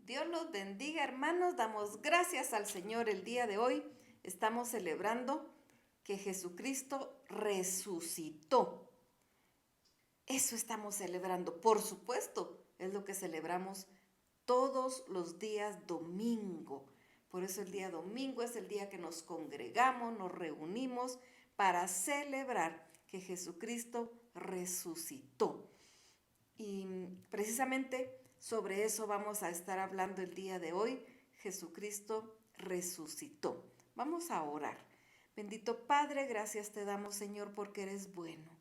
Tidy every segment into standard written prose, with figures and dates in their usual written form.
Dios los bendiga, hermanos. Damos gracias al Señor el día de hoy. Estamos celebrando que Jesucristo resucitó. Eso estamos celebrando. Por supuesto, es lo que celebramos todos los días domingo. Por eso el día domingo es el día que nos congregamos, nos reunimos para celebrar que Jesucristo resucitó. Y precisamente sobre eso vamos a estar hablando el día de hoy. Jesucristo resucitó. Vamos a orar. Bendito Padre, gracias te damos, Señor, porque eres bueno.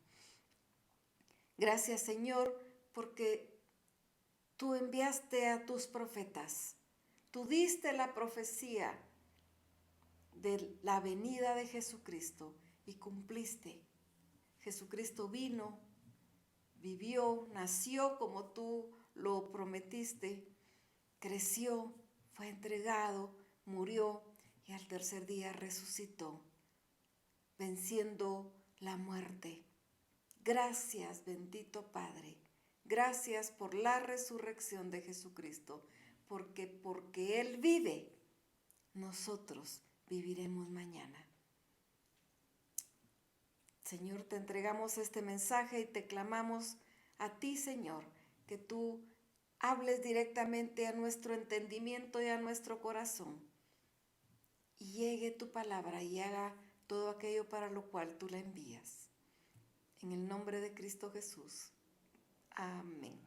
Gracias, Señor, porque tú enviaste a tus profetas. Tú diste la profecía de la venida de Jesucristo y cumpliste. Jesucristo vino, vivió, nació como tú lo prometiste, creció, fue entregado, murió y al tercer día resucitó, venciendo la muerte. Gracias, bendito Padre. Gracias por la resurrección de Jesucristo, porque Él vive, nosotros viviremos mañana. Señor, te entregamos este mensaje y te clamamos a ti, Señor, que tú hables directamente a nuestro entendimiento y a nuestro corazón y llegue tu palabra y haga todo aquello para lo cual tú la envías. En el nombre de Cristo Jesús. Amén.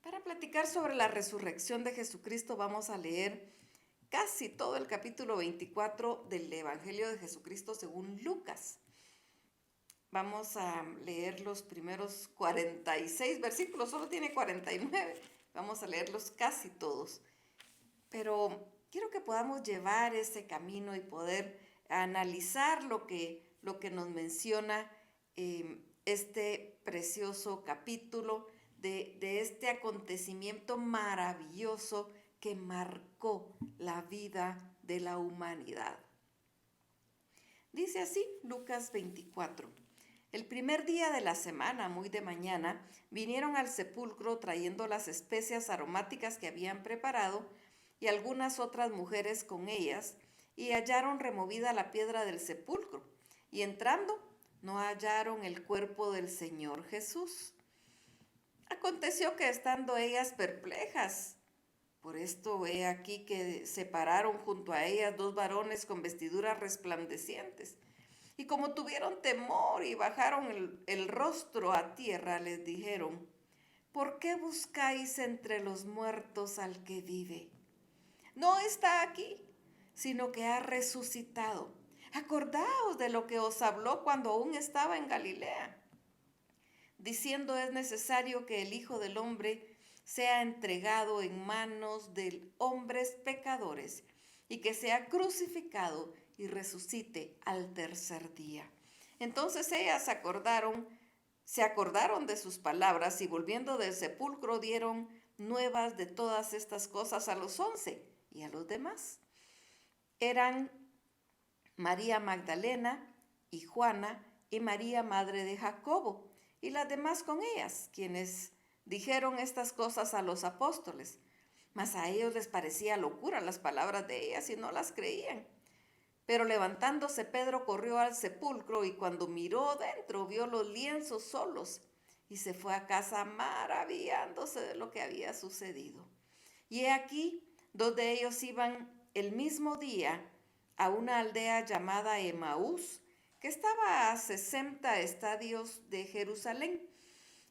Para platicar sobre la resurrección de Jesucristo vamos a leer casi todo el capítulo 24 del Evangelio de Jesucristo según Lucas. Vamos a leer los primeros 46 versículos, solo tiene 49. Vamos a leerlos casi todos. Pero quiero que podamos llevar ese camino y poder analizar lo que nos menciona este precioso capítulo de este acontecimiento maravilloso que marcó la vida de la humanidad. Dice así Lucas 24. El primer día de la semana, muy de mañana, vinieron al sepulcro trayendo las especias aromáticas que habían preparado y algunas otras mujeres con ellas, y hallaron removida la piedra del sepulcro, y entrando no hallaron el cuerpo del Señor Jesús. Aconteció que estando ellas perplejas, por esto he aquí que se pararon junto a ellas dos varones con vestiduras resplandecientes. Y como tuvieron temor y bajaron el rostro a tierra, les dijeron: ¿por qué buscáis entre los muertos al que vive? No está aquí, sino que ha resucitado. Acordaos de lo que os habló cuando aún estaba en Galilea, diciendo: es necesario que el Hijo del Hombre sea entregado en manos de hombres pecadores y que sea crucificado y resucite al tercer día. Entonces ellas se acordaron de sus palabras y volviendo del sepulcro dieron nuevas de todas estas cosas a los 11 y a los demás. Eran María Magdalena y Juana y María, madre de Jacobo, y las demás con ellas, quienes dijeron estas cosas a los apóstoles. Mas a ellos les parecía locura las palabras de ellas y no las creían. Pero levantándose Pedro corrió al sepulcro y cuando miró dentro vio los lienzos solos y se fue a casa maravillándose de lo que había sucedido. Y he aquí, dos de ellos iban el mismo día a una aldea llamada Emaús, que estaba a 60 estadios de Jerusalén,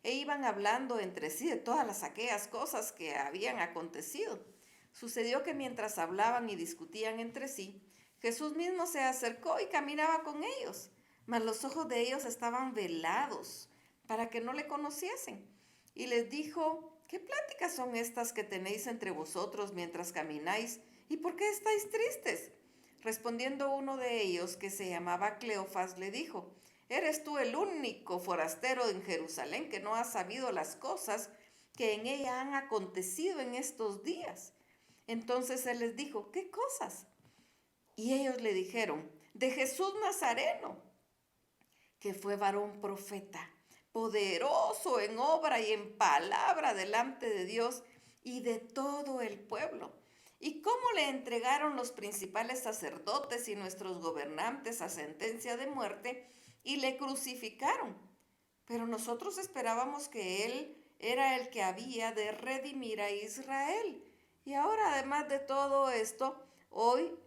e iban hablando entre sí de todas aquellas cosas que habían acontecido. Sucedió que mientras hablaban y discutían entre sí, Jesús mismo se acercó y caminaba con ellos, mas los ojos de ellos estaban velados para que no le conociesen. Y les dijo: ¿qué pláticas son estas que tenéis entre vosotros mientras camináis? ¿Y por qué estáis tristes? Respondiendo uno de ellos, que se llamaba Cleofas, le dijo: ¿eres tú el único forastero en Jerusalén que no ha sabido las cosas que en ella han acontecido en estos días? Entonces él les dijo: ¿qué cosas? Y ellos le dijeron: de Jesús Nazareno, que fue varón profeta, poderoso en obra y en palabra delante de Dios y de todo el pueblo. Y cómo le entregaron los principales sacerdotes y nuestros gobernantes a sentencia de muerte y le crucificaron. Pero nosotros esperábamos que Él era el que había de redimir a Israel. Y ahora, además de todo esto, hoy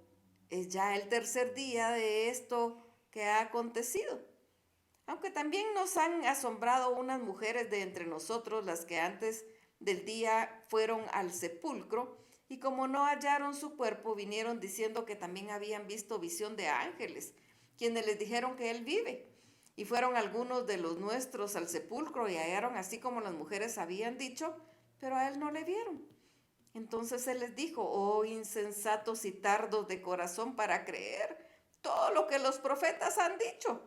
es ya el tercer día de esto que ha acontecido. Aunque también nos han asombrado unas mujeres de entre nosotros, las que antes del día fueron al sepulcro, y como no hallaron su cuerpo, vinieron diciendo que también habían visto visión de ángeles, quienes les dijeron que Él vive. Y fueron algunos de los nuestros al sepulcro y hallaron así como las mujeres habían dicho, pero a Él no le vieron. Entonces Él les dijo: oh insensatos y tardos de corazón para creer todo lo que los profetas han dicho.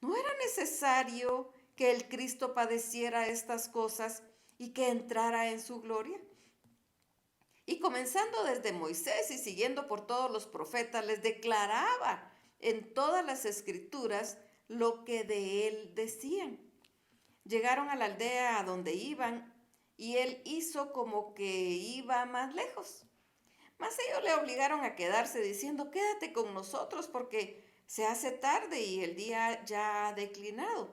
¿No era necesario que el Cristo padeciera estas cosas y que entrara en su gloria? Y comenzando desde Moisés y siguiendo por todos los profetas, les declaraba en todas las escrituras lo que de él decían. Llegaron a la aldea a donde iban y él hizo como que iba más lejos. Mas ellos le obligaron a quedarse diciendo: quédate con nosotros porque se hace tarde y el día ya ha declinado.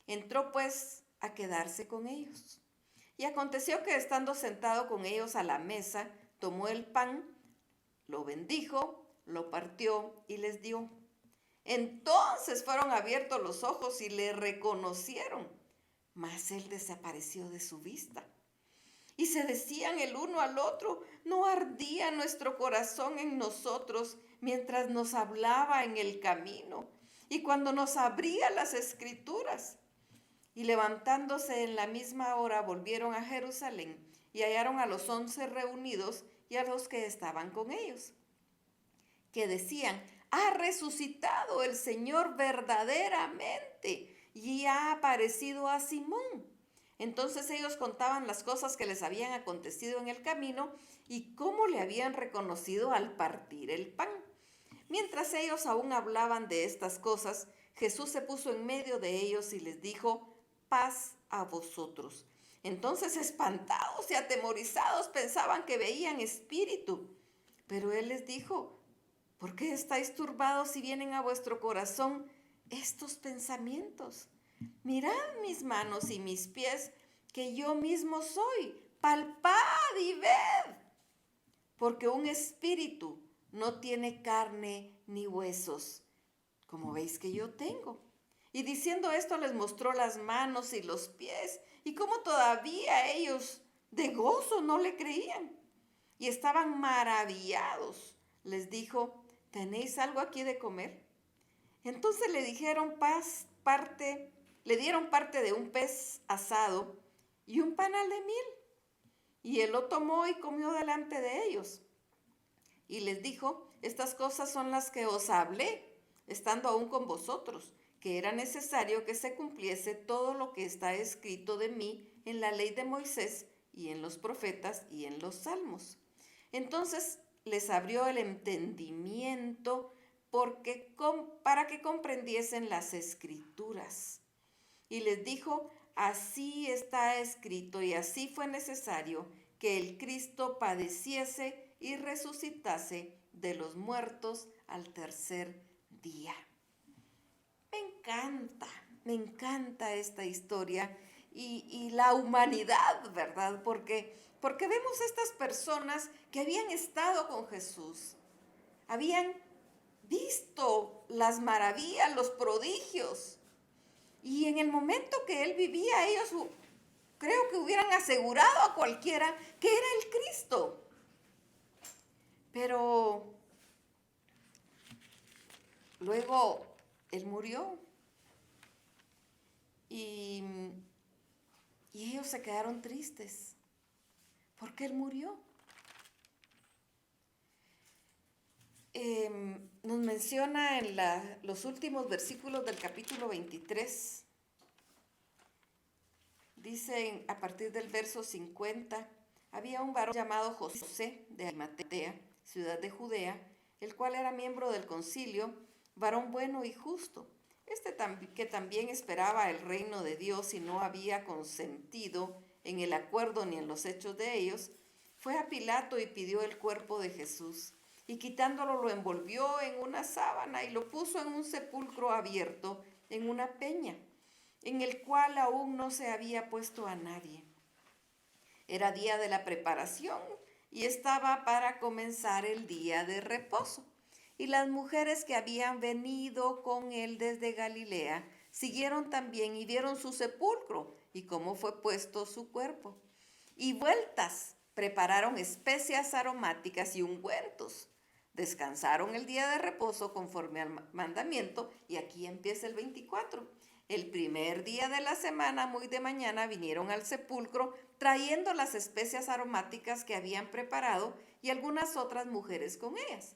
Entró pues a quedarse con ellos. Y aconteció que estando sentado con ellos a la mesa, tomó el pan, lo bendijo, lo partió y les dio. Entonces fueron abiertos los ojos y le reconocieron, mas él desapareció de su vista. Y se decían el uno al otro: ¿no ardía nuestro corazón en nosotros mientras nos hablaba en el camino y cuando nos abría las escrituras? Y levantándose en la misma hora volvieron a Jerusalén y hallaron a los 11 reunidos y a los que estaban con ellos, que decían: ha resucitado el Señor verdaderamente y ha aparecido a Simón. Entonces ellos contaban las cosas que les habían acontecido en el camino y cómo le habían reconocido al partir el pan. Mientras ellos aún hablaban de estas cosas, Jesús se puso en medio de ellos y les dijo: paz a vosotros. Entonces, espantados y atemorizados, pensaban que veían espíritu. Pero él les dijo: ¿por qué estáis turbados y vienen a vuestro corazón estos pensamientos? Mirad mis manos y mis pies, que yo mismo soy. Palpad y ved, porque un espíritu no tiene carne ni huesos, como veis que yo tengo. Y diciendo esto les mostró las manos y los pies, y como todavía ellos de gozo no le creían y estaban maravillados. Les dijo: ¿tenéis algo aquí de comer? Entonces le dieron parte de un pez asado y un panal de miel. Y él lo tomó y comió delante de ellos. Y les dijo: estas cosas son las que os hablé, estando aún con vosotros, que era necesario que se cumpliese todo lo que está escrito de mí en la ley de Moisés y en los profetas y en los salmos. Entonces les abrió el entendimiento para que comprendiesen las escrituras. Y les dijo: así está escrito y así fue necesario que el Cristo padeciese y resucitase de los muertos al tercer día. Me encanta esta historia y la humanidad, ¿verdad? Porque vemos estas personas que habían estado con Jesús, habían visto las maravillas, los prodigios, y en el momento que él vivía, ellos creo que hubieran asegurado a cualquiera que era el Cristo. Pero luego él murió y, y ellos se quedaron tristes porque él murió. Nos menciona en los últimos versículos del capítulo 23, dice a partir del verso 50, había un varón llamado José de Arimatea, ciudad de Judea, el cual era miembro del concilio, varón bueno y justo, que también esperaba el reino de Dios y no había consentido en el acuerdo ni en los hechos de ellos, fue a Pilato y pidió el cuerpo de Jesús. Y quitándolo lo envolvió en una sábana y lo puso en un sepulcro abierto, en una peña, en el cual aún no se había puesto a nadie. Era día de la preparación y estaba para comenzar el día de reposo. Y las mujeres que habían venido con él desde Galilea siguieron también y vieron su sepulcro y cómo fue puesto su cuerpo. Y vueltas prepararon especias aromáticas y ungüentos. Descansaron el día de reposo conforme al mandamiento, y aquí empieza el 24. El primer día de la semana, muy de mañana, vinieron al sepulcro trayendo las especias aromáticas que habían preparado y algunas otras mujeres con ellas.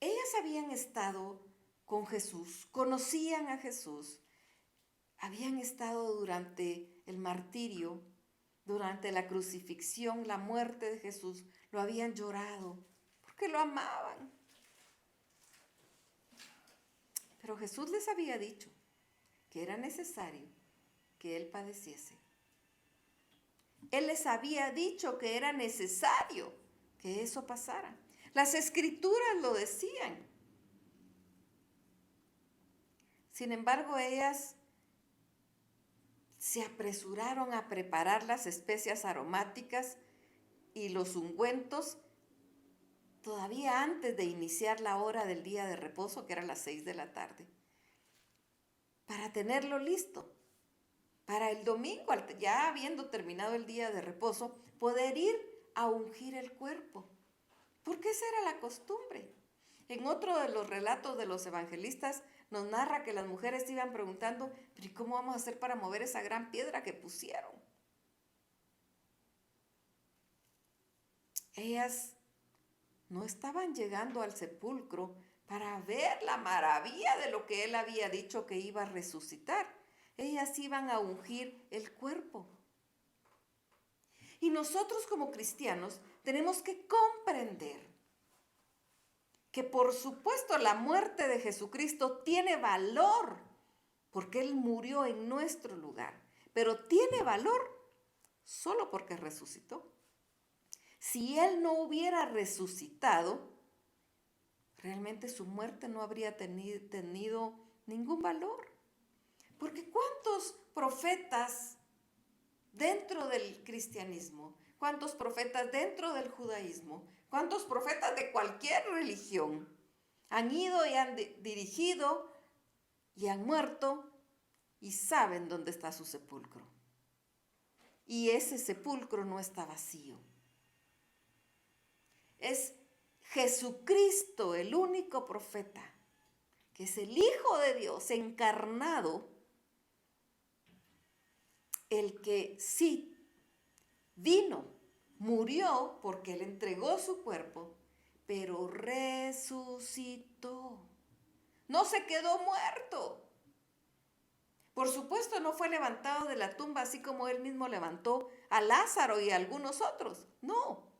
Ellas habían estado con Jesús, conocían a Jesús, habían estado durante el martirio, durante la crucifixión, la muerte de Jesús, lo habían llorado porque lo amaban. Pero Jesús les había dicho que era necesario que Él padeciese. Él les había dicho que era necesario que eso pasara. Las escrituras lo decían. Sin embargo, ellas se apresuraron a preparar las especias aromáticas y los ungüentos todavía antes de iniciar la hora del día de reposo, que era las 6 de la tarde, para tenerlo listo, para el domingo, ya habiendo terminado el día de reposo, poder ir a ungir el cuerpo, porque esa era la costumbre. En otro de los relatos de los evangelistas nos narra que las mujeres iban preguntando, pero ¿y cómo vamos a hacer para mover esa gran piedra que pusieron? Ellas no estaban llegando al sepulcro para ver la maravilla de lo que él había dicho que iba a resucitar. Ellas iban a ungir el cuerpo. Y nosotros como cristianos tenemos que comprender que por supuesto la muerte de Jesucristo tiene valor, porque Él murió en nuestro lugar, pero tiene valor solo porque resucitó. Si Él no hubiera resucitado, realmente su muerte no habría tenido ningún valor. Porque ¿cuántos profetas dentro del cristianismo, cuántos profetas dentro del judaísmo, cuántos profetas de cualquier religión han ido y han dirigido y han muerto y saben dónde está su sepulcro? Y ese sepulcro no está vacío. Es Jesucristo, el único profeta, que es el Hijo de Dios encarnado, el que sí vino, murió porque Él entregó su cuerpo, pero resucitó. No se quedó muerto. Por supuesto, no fue levantado de la tumba así como Él mismo levantó a Lázaro y a algunos otros. No.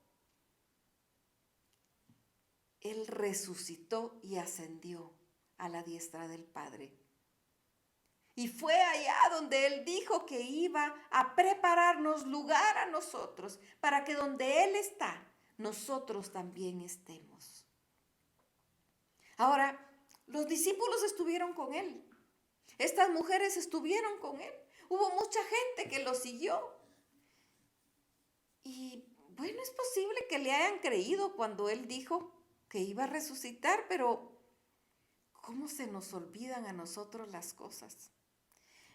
Él resucitó y ascendió a la diestra del Padre. Y fue allá donde Él dijo que iba a prepararnos lugar a nosotros, para que donde Él está, nosotros también estemos. Ahora, los discípulos estuvieron con Él. Estas mujeres estuvieron con Él. Hubo mucha gente que lo siguió. Y bueno, es posible que le hayan creído cuando Él dijo que iba a resucitar, pero ¿cómo se nos olvidan a nosotros las cosas?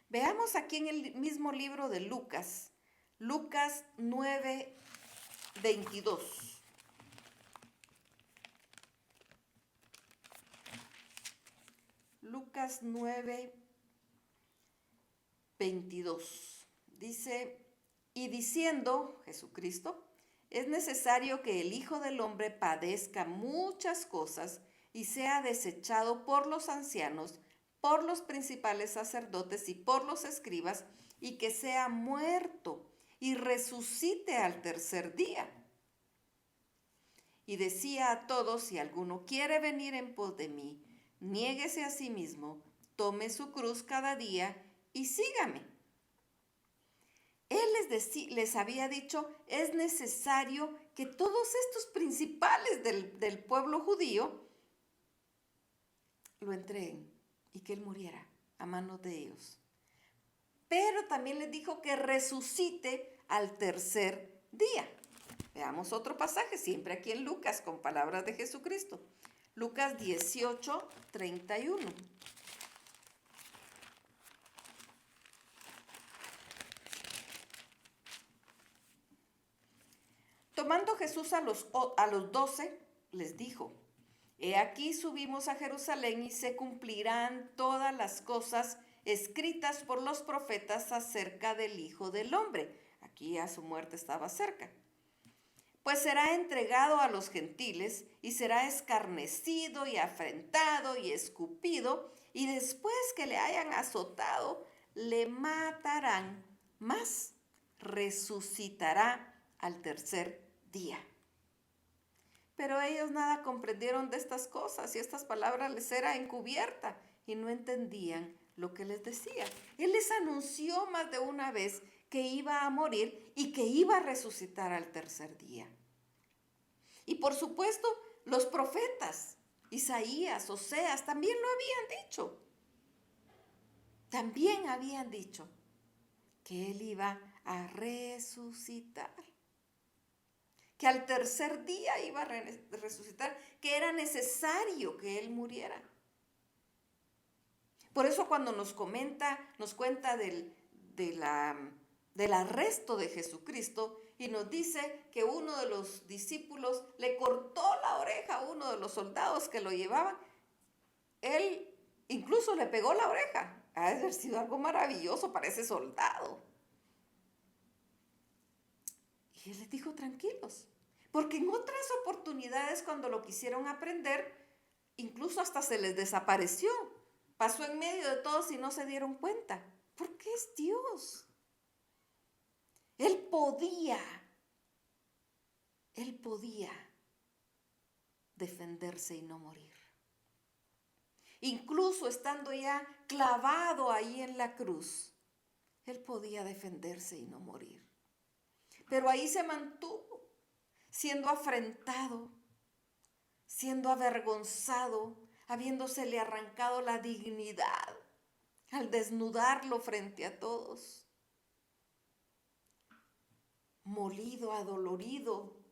Veamos aquí en el mismo libro de Lucas, Lucas 9:22. Lucas 9:22. Dice, y diciendo Jesucristo, es necesario que el Hijo del Hombre padezca muchas cosas y sea desechado por los ancianos, por los principales sacerdotes y por los escribas, y que sea muerto y resucite al tercer día. Y decía a todos, si alguno quiere venir en pos de mí, niéguese a sí mismo, tome su cruz cada día y sígame. Él les había dicho, es necesario que todos estos principales del pueblo judío lo entreguen y que él muriera a manos de ellos. Pero también les dijo que resucite al tercer día. Veamos otro pasaje, siempre aquí en Lucas, con palabras de Jesucristo. Lucas 18, 31. Tomando Jesús a los 12, les dijo, he aquí subimos a Jerusalén y se cumplirán todas las cosas escritas por los profetas acerca del Hijo del Hombre. Aquí a su muerte estaba cerca. Pues será entregado a los gentiles y será escarnecido y afrentado y escupido, y después que le hayan azotado, le matarán, mas resucitará al tercer día. Pero ellos nada comprendieron de estas cosas y estas palabras les era encubierta y no entendían lo que les decía. Él les anunció más de una vez que iba a morir y que iba a resucitar al tercer día. Y por supuesto, los profetas, Isaías, Oseas, también lo habían dicho. También habían dicho que él iba a resucitar, que al tercer día iba a resucitar, que era necesario que él muriera. Por eso cuando nos cuenta del arresto de Jesucristo y nos dice que uno de los discípulos le cortó la oreja a uno de los soldados que lo llevaban, él incluso le pegó la oreja. Ha de haber sido algo maravilloso para ese soldado. Y él les dijo, tranquilos, porque en otras oportunidades cuando lo quisieron aprender, incluso hasta se les desapareció. Pasó en medio de todos y no se dieron cuenta. Porque es Dios. Él podía defenderse y no morir. Incluso estando ya clavado ahí en la cruz, él podía defenderse y no morir. Pero ahí se mantuvo, siendo afrentado, siendo avergonzado, habiéndosele arrancado la dignidad al desnudarlo frente a todos. Molido, adolorido,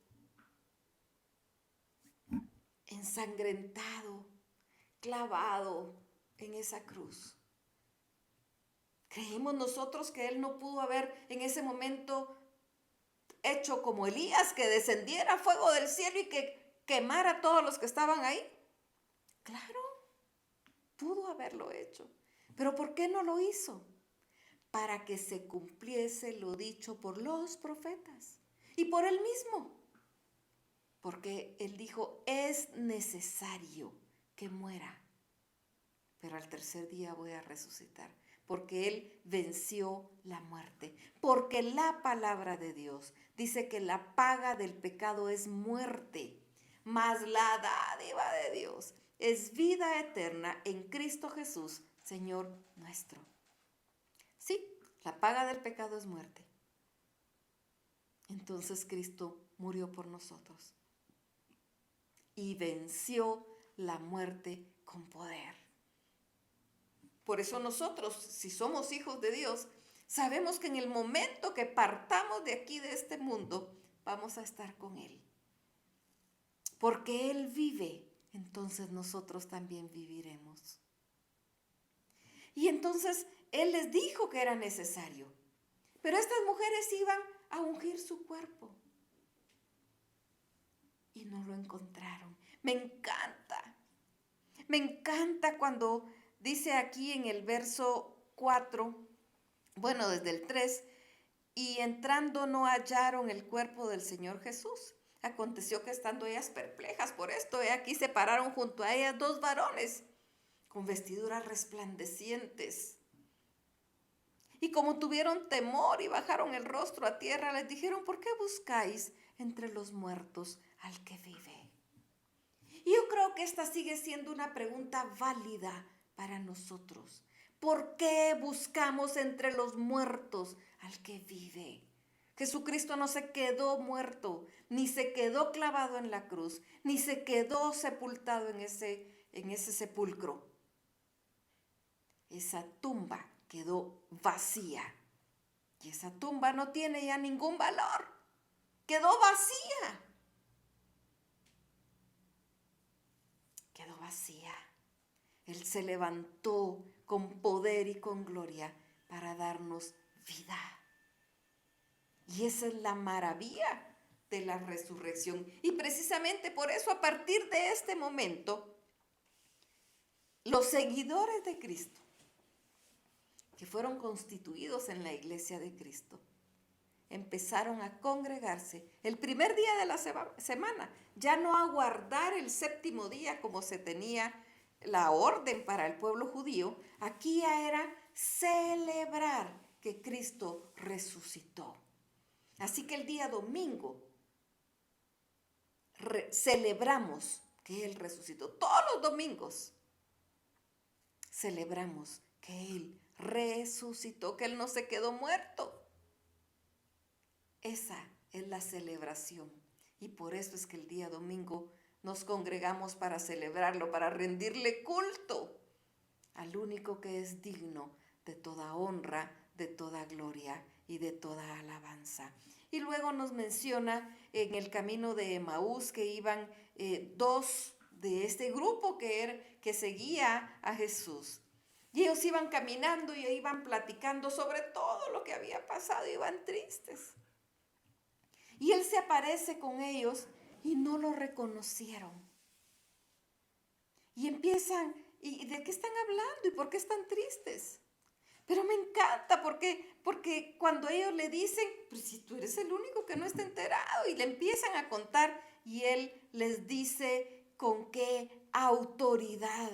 ensangrentado, clavado en esa cruz. Creemos nosotros que él no pudo haber en ese momento hecho como Elías, que descendiera fuego del cielo y que quemara a todos los que estaban ahí. Claro, pudo haberlo hecho. Pero ¿por qué no lo hizo? Para que se cumpliese lo dicho por los profetas y por él mismo. Porque él dijo, es necesario que muera, pero al tercer día voy a resucitar. Porque él venció la muerte. Porque la palabra de Dios dice que la paga del pecado es muerte, mas la dádiva de Dios es vida eterna en Cristo Jesús, Señor nuestro. Sí, la paga del pecado es muerte. Entonces Cristo murió por nosotros y venció la muerte con poder. Por eso nosotros, si somos hijos de Dios, sabemos que en el momento que partamos de aquí, de este mundo, vamos a estar con Él. Porque Él vive, entonces nosotros también viviremos. Y entonces Él les dijo que era necesario. Pero estas mujeres iban a ungir su cuerpo. Y no lo encontraron. Me encanta cuando dice aquí en el verso 4, bueno, desde el 3, y entrando no hallaron el cuerpo del Señor Jesús. Aconteció que estando ellas perplejas por esto, aquí se pararon junto a ellas dos varones con vestiduras resplandecientes. Y como tuvieron temor y bajaron el rostro a tierra, les dijeron, ¿por qué buscáis entre los muertos al que vive? Y yo creo que esta sigue siendo una pregunta válida para nosotros. ¿Por qué buscamos entre los muertos al que vive? Jesucristo no se quedó muerto, ni se quedó clavado en la cruz, ni se quedó sepultado en ese sepulcro. Esa tumba quedó vacía. Y esa tumba no tiene ya ningún valor. Quedó vacía. Quedó vacía. Él se levantó con poder y con gloria para darnos vida. Y esa es la maravilla de la resurrección. Y precisamente por eso, a partir de este momento, los seguidores de Cristo, que fueron constituidos en la iglesia de Cristo, empezaron a congregarse el primer día de la semana, ya no a guardar el séptimo día como se tenía la orden para el pueblo judío. Aquí ya era celebrar que Cristo resucitó. Así que el día domingo celebramos que Él resucitó. Todos los domingos celebramos que Él resucitó, que Él no se quedó muerto. Esa es la celebración. Y por eso es que el día domingo nos congregamos para celebrarlo, para rendirle culto al único que es digno de toda honra, de toda gloria y de toda alabanza. Y luego nos menciona en el camino de Emaús que iban dos de este grupo que seguía a Jesús. Y ellos iban caminando y iban platicando sobre todo lo que había pasado, iban tristes. Y Él se aparece con ellos y no lo reconocieron. Y empiezan, ¿y de qué están hablando? ¿Y por qué están tristes? Pero me encanta porque cuando ellos le dicen, pues si tú eres el único que no está enterado, y le empiezan a contar, y Él les dice con qué autoridad.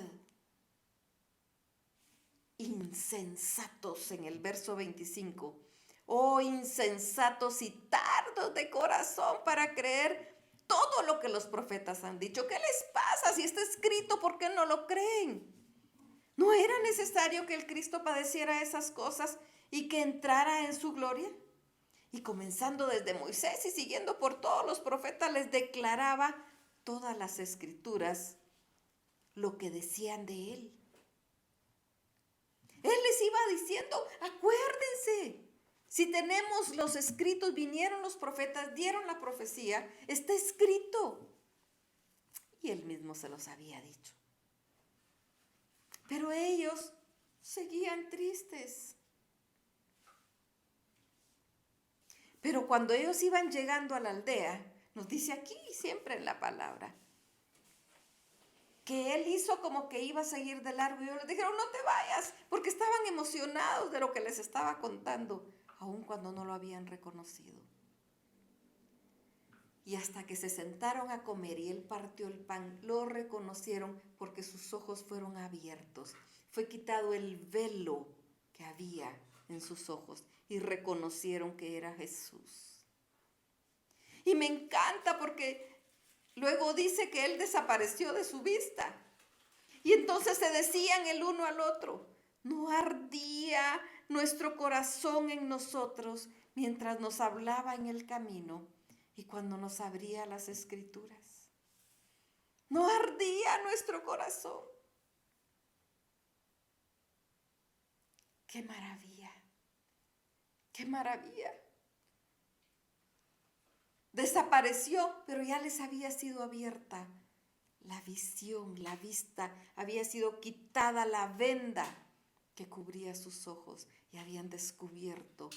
Insensatos, en el verso 25. Oh, insensatos y tardos de corazón para creer todo lo que los profetas han dicho. ¿Qué les pasa? Si está escrito, ¿por qué no lo creen? ¿No era necesario que el Cristo padeciera esas cosas y que entrara en su gloria? Y comenzando desde Moisés y siguiendo por todos los profetas, les declaraba todas las escrituras lo que decían de Él. Él les iba diciendo, acuérdense, si tenemos los escritos, vinieron los profetas, dieron la profecía, está escrito. Y Él mismo se los había dicho. Pero ellos seguían tristes. Pero cuando ellos iban llegando a la aldea, nos dice aquí siempre en la palabra, que Él hizo como que iba a seguir de largo y ellos les dijeron, no te vayas, porque estaban emocionados de lo que les estaba contando, aun cuando no lo habían reconocido. Y hasta que se sentaron a comer y Él partió el pan, lo reconocieron porque sus ojos fueron abiertos. Fue quitado el velo que había en sus ojos y reconocieron que era Jesús. Y me encanta porque luego dice que Él desapareció de su vista. Y entonces se decían el uno al otro, ¿no ardía nuestro corazón en nosotros mientras nos hablaba en el camino y cuando nos abría las escrituras? ¿No ardía nuestro corazón? ¡Qué maravilla! ¡Qué maravilla! Desapareció, pero ya les había sido abierta la visión, la vista, había sido quitada la venda que cubría sus ojos y habían descubierto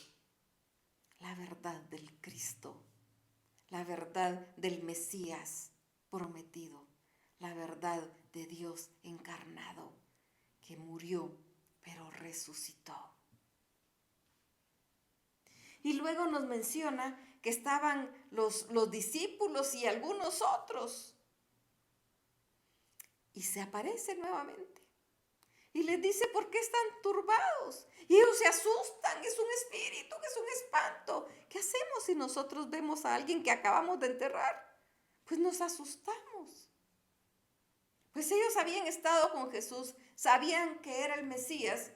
la verdad del Cristo, la verdad del Mesías prometido, la verdad de Dios encarnado, que murió pero resucitó. Y luego nos menciona que estaban los discípulos y algunos otros. Y se aparece nuevamente. Y les dice, ¿por qué están turbados? Y ellos se asustan, es un espíritu, es un espanto. ¿Qué hacemos si nosotros vemos a alguien que acabamos de enterrar? Pues nos asustamos. Pues ellos habían estado con Jesús, sabían que era el Mesías,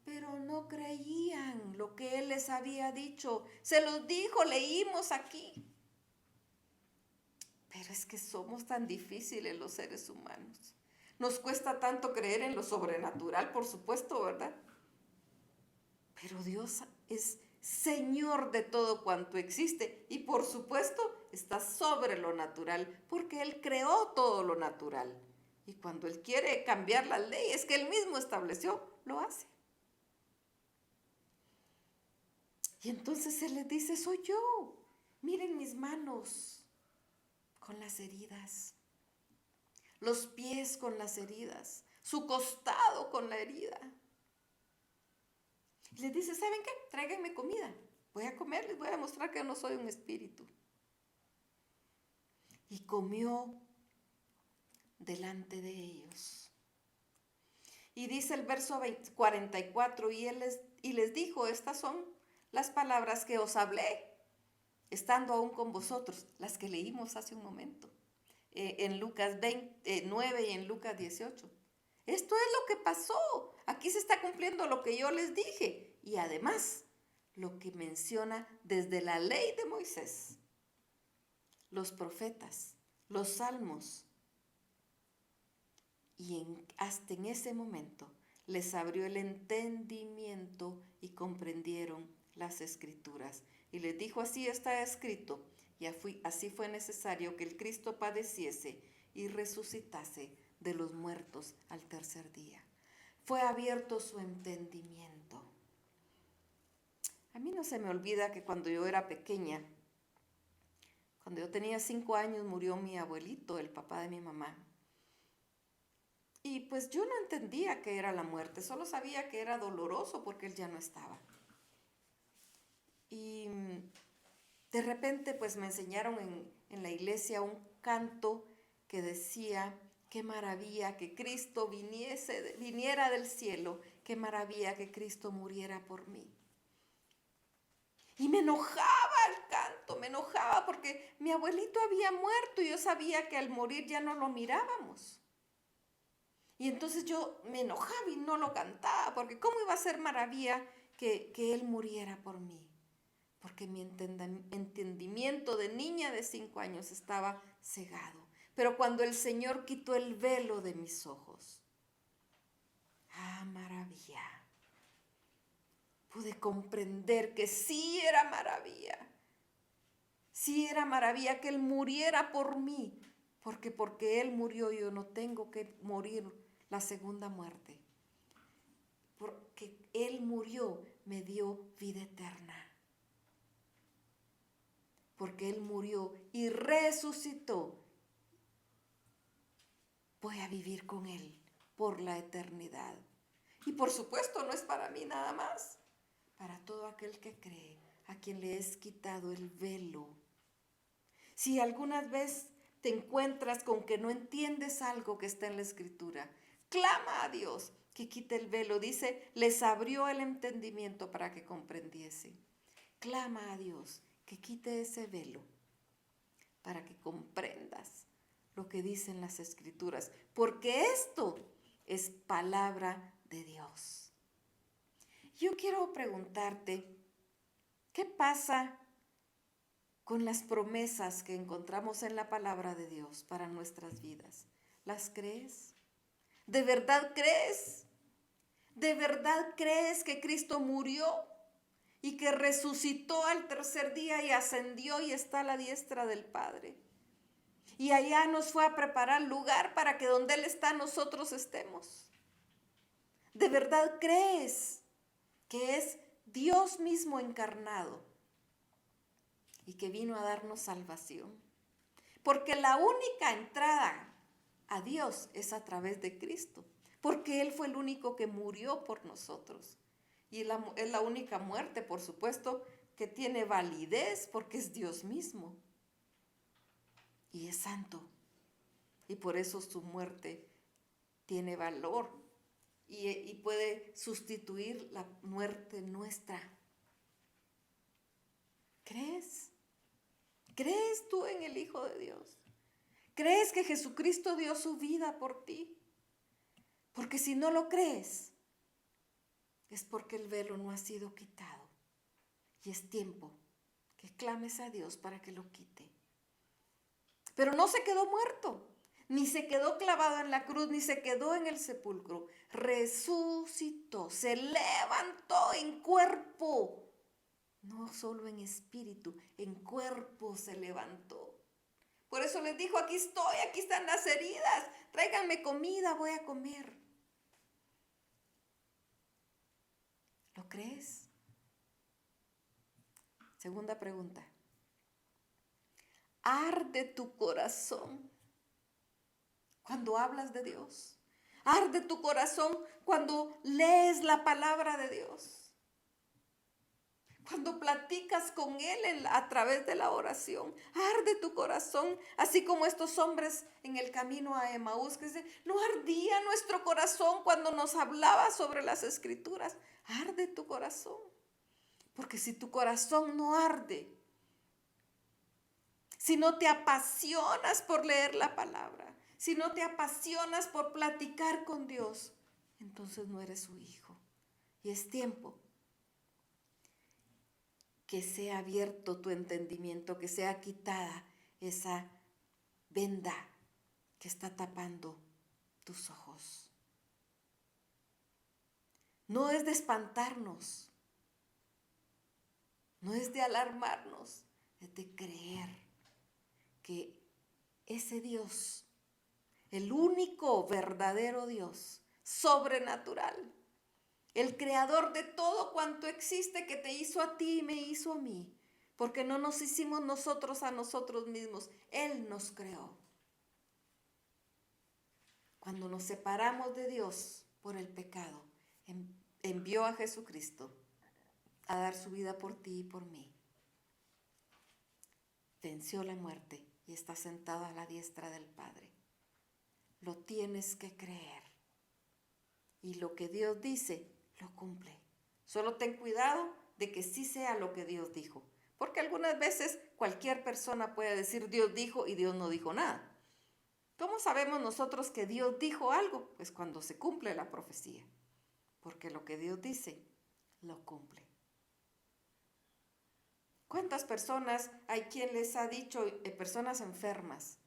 pero no creían lo que Él les había dicho. Se los dijo, leímos aquí. Pero es que somos tan difíciles los seres humanos. Nos cuesta tanto creer en lo sobrenatural, por supuesto, ¿verdad? Pero Dios es Señor de todo cuanto existe y por supuesto está sobre lo natural, porque Él creó todo lo natural. Y cuando Él quiere cambiar las leyes que Él mismo estableció, lo hace. Y entonces Él les dice, soy yo. Miren mis manos con las heridas, los pies con las heridas, su costado con la herida. Y les dice, ¿saben qué? Tráiganme comida. Voy a comer, les voy a mostrar que no soy un espíritu. Y comió delante de ellos. Y dice el verso 44, y les dijo, estas son las palabras que os hablé, estando aún con vosotros, las que leímos hace un momento, en Lucas 9 y en Lucas 18. Esto es lo que pasó. Aquí se está cumpliendo lo que yo les dije. Y además, lo que menciona desde la ley de Moisés, los profetas, los salmos. Y hasta en ese momento les abrió el entendimiento y comprendieron las escrituras. Y les dijo, así está escrito, y así fue necesario que el Cristo padeciese y resucitase de los muertos al tercer día. Fue abierto su entendimiento. A mí no se me olvida que cuando yo era pequeña, cuando yo tenía 5 años, murió mi abuelito, el papá de mi mamá. Y pues yo no entendía qué era la muerte, solo sabía que era doloroso porque él ya no estaba. Y de repente pues me enseñaron en la iglesia un canto que decía, qué maravilla que Cristo viniera del cielo, qué maravilla que Cristo muriera por mí. Y me enojaba el canto, me enojaba porque mi abuelito había muerto y yo sabía que al morir ya no lo mirábamos. Y entonces yo me enojaba y no lo cantaba, porque ¿cómo iba a ser maravilla que él muriera por mí? Porque mi entendimiento de niña de 5 años estaba cegado. Pero cuando el Señor quitó el velo de mis ojos, maravilla, pude comprender que sí era maravilla que Él muriera por mí, porque Él murió yo no tengo que morir la segunda muerte. Porque Él murió, me dio vida eterna. Porque Él murió y resucitó, voy a vivir con Él por la eternidad. Y por supuesto no es para mí nada más, para todo aquel que cree, a quien le es quitado el velo. Si alguna vez te encuentras con que no entiendes algo que está en la Escritura, clama a Dios que quite el velo. Dice, les abrió el entendimiento para que comprendiesen. Clama a Dios que quite ese velo para que comprendas lo que dicen las Escrituras, porque esto es palabra de Dios. Yo quiero preguntarte, ¿qué pasa con las promesas que encontramos en la palabra de Dios para nuestras vidas? ¿Las crees? ¿De verdad crees? ¿De verdad crees que Cristo murió y que resucitó al tercer día y ascendió y está a la diestra del Padre? Y allá nos fue a preparar lugar para que donde Él está nosotros estemos. ¿De verdad crees que es Dios mismo encarnado y que vino a darnos salvación? Porque la única entrada a Dios es a través de Cristo, porque Él fue el único que murió por nosotros. Y es la única muerte, por supuesto, que tiene validez porque es Dios mismo. Y es santo. Y por eso su muerte tiene valor y puede sustituir la muerte nuestra. ¿Crees? ¿Crees tú en el Hijo de Dios? ¿Crees que Jesucristo dio su vida por ti? Porque si no lo crees, es porque el velo no ha sido quitado. Y es tiempo que clames a Dios para que lo quite. Pero no se quedó muerto, ni se quedó clavado en la cruz, ni se quedó en el sepulcro. Resucitó, se levantó en cuerpo. No solo en espíritu, en cuerpo se levantó. Por eso les dijo, aquí estoy, aquí están las heridas, tráiganme comida, voy a comer. ¿Lo crees? Segunda pregunta. ¿Arde tu corazón cuando hablas de Dios? ¿Arde tu corazón cuando lees la palabra de Dios? Cuando platicas con Él a través de la oración, arde tu corazón, así como estos hombres en el camino a Emaús, que dicen, no ardía nuestro corazón cuando nos hablaba sobre las Escrituras. Arde tu corazón, porque si tu corazón no arde, si no te apasionas por leer la palabra, si no te apasionas por platicar con Dios, entonces no eres su hijo. Y es tiempo que sea abierto tu entendimiento, que sea quitada esa venda que está tapando tus ojos. No es de espantarnos, no es de alarmarnos, es de creer que ese Dios, el único verdadero Dios, sobrenatural, el creador de todo cuanto existe, que te hizo a ti y me hizo a mí, porque no nos hicimos nosotros a nosotros mismos, Él nos creó. Cuando nos separamos de Dios por el pecado, envió a Jesucristo a dar su vida por ti y por mí. Venció la muerte y está sentado a la diestra del Padre. Lo tienes que creer. Y lo que Dios dice, lo cumple. Solo ten cuidado de que sí sea lo que Dios dijo. Porque algunas veces cualquier persona puede decir Dios dijo y Dios no dijo nada. ¿Cómo sabemos nosotros que Dios dijo algo? Pues cuando se cumple la profecía. Porque lo que Dios dice, lo cumple. ¿Cuántas personas hay quien les ha dicho, personas enfermas,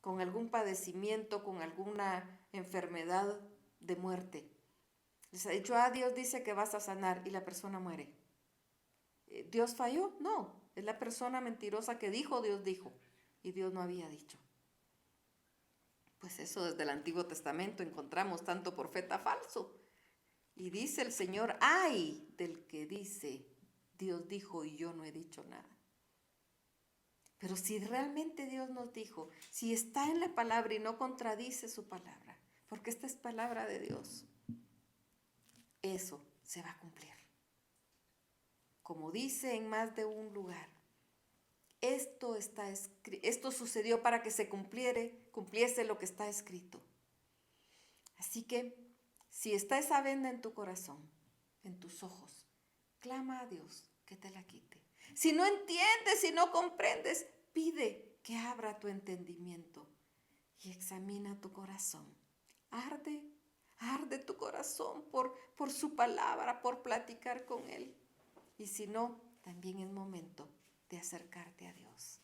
con algún padecimiento, con alguna enfermedad de muerte? Les ha dicho, Dios dice que vas a sanar y la persona muere. ¿Dios falló? No, es la persona mentirosa que dijo, Dios dijo, y Dios no había dicho. Pues eso desde el Antiguo Testamento encontramos tanto profeta falso. Y dice el Señor, ay del que dice, Dios dijo y yo no he dicho nada. Pero si realmente Dios nos dijo, si está en la palabra y no contradice su palabra, porque esta es palabra de Dios, eso se va a cumplir. Como dice en más de un lugar, esto sucedió para que se cumpliese lo que está escrito. Así que, si está esa venda en tu corazón, en tus ojos, clama a Dios que te la quite. Si no entiendes, si no comprendes, pide que abra tu entendimiento y examina tu corazón. Arde tu corazón por su palabra, por platicar con Él. Y si no, también es momento de acercarte a Dios.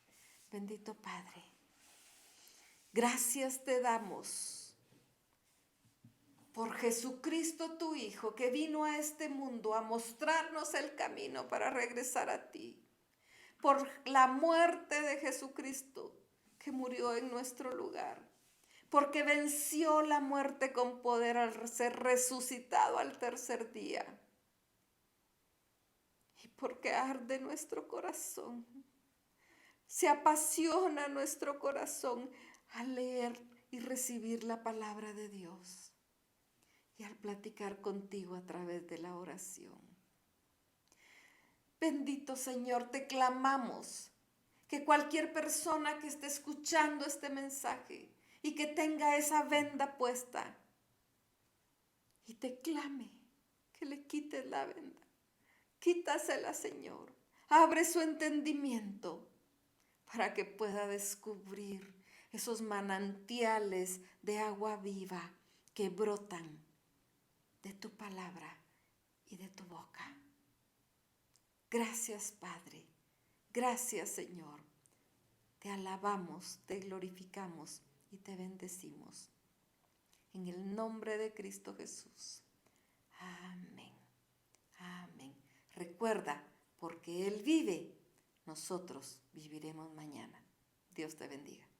Bendito Padre, gracias te damos por Jesucristo tu Hijo, que vino a este mundo a mostrarnos el camino para regresar a ti. Por la muerte de Jesucristo, que murió en nuestro lugar. Porque venció la muerte con poder al ser resucitado al tercer día. Y porque arde nuestro corazón. Se apasiona nuestro corazón al leer y recibir la palabra de Dios. Y al platicar contigo a través de la oración. Bendito Señor, te clamamos que cualquier persona que esté escuchando este mensaje y que tenga esa venda puesta y te clame que le quites la venda. Quítasela, Señor. Abre su entendimiento para que pueda descubrir esos manantiales de agua viva que brotan de tu palabra y de tu boca. Gracias, Padre. Gracias, Señor. Te alabamos, te glorificamos y te bendecimos. En el nombre de Cristo Jesús. Amén. Amén. Recuerda, porque Él vive, nosotros viviremos mañana. Dios te bendiga.